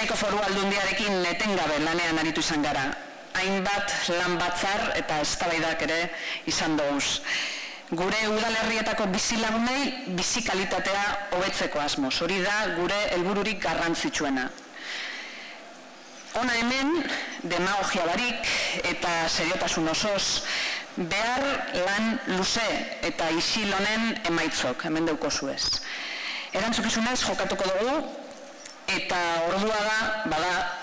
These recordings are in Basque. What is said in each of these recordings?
Bizkaiko Foru Aldundiarekin etengabe lanean aritu izan gara. Hainbat lan batzar eta eztabaidak ere izan doguz. Gure udalerrietako bizilagunei bizikalitatea hobetzeko asmoz. Hori da gure helbururik garrantzitsuena. Hona hemen, demagogia barik eta seriotasun osoz, behar lan luze eta isil honen emaitzok, hemen daukozuez. Erantzukizunez jokatuko dugu, eta ordua da, bada,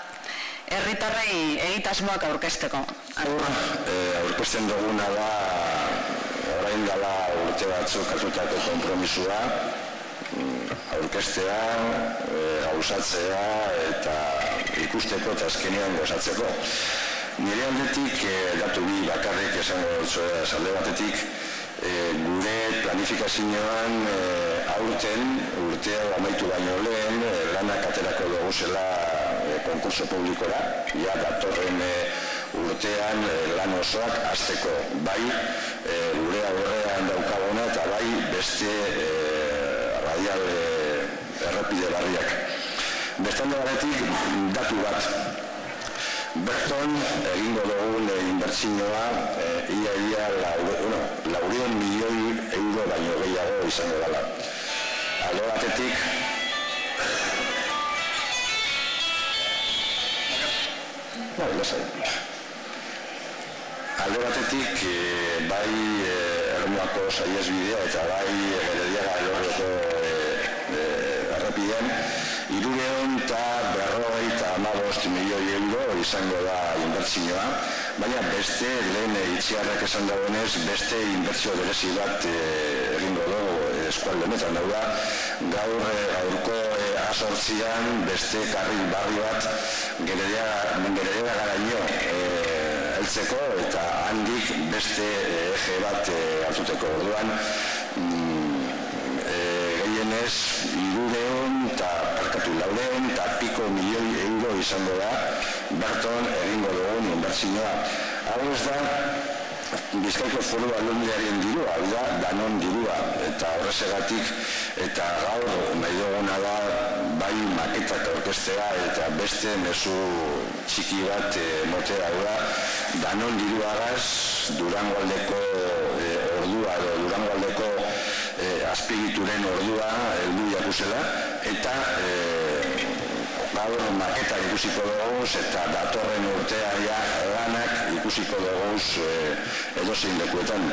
herritarrei egitasmoak aurkezteko. Aurkezten duguna da, orain dela urte batzuk hartutako konpromisua, aurkeztea, gauzatzea eta ikusteko eta azkenean gozatzeko. Nire aldetik, datu bi bakarrik esango dutzuela alde batetik, gure planifikazioan aurten, urtea amaitu baino lehen, lanak aterako dugu zela konkurso publikora, ja datorren urtean lan osoak hasteko, bai gure aurrean daukaguna eta bai beste radial errepide barriak. Bestalde batetik datu bat. Berton egingo dugun inbertsioa ia 400 milioi euro baino gehiago izango dela. Alde batetik alde batetik bai Ermuako saihesbidea eta bai Gerediaga Elorrioko errepidean 355 milioi euro izango da inbertsioa, baina beste lehen itziarrak esan dagoenez beste inbertsio berezi bat egingo dugu eskualde honetan. Hau da, gaurko A8an beste karril barri bat Gerediaga garaino heltzeko eta handik beste eje bat hartuteko. Orduan gehienez 400 eta piko milioi euro izango da berton egingo dugun inbertsioa. Hau ez da Bizkaiko Foru Aldundiaren dirua, hau da danon dirua, eta horrezegatik eta gaur nahi duguna da bai maketak aurkeztea eta beste mezu txiki bat motea. Hau da danon diruagaz Durangoaldeko ordua edo Durangoaldeko azpigituren ordua heldu jakuzela eta gaur maketak ikusiko dugu eta datorren urtea lanak ikusiko dugu edozein lekuetan.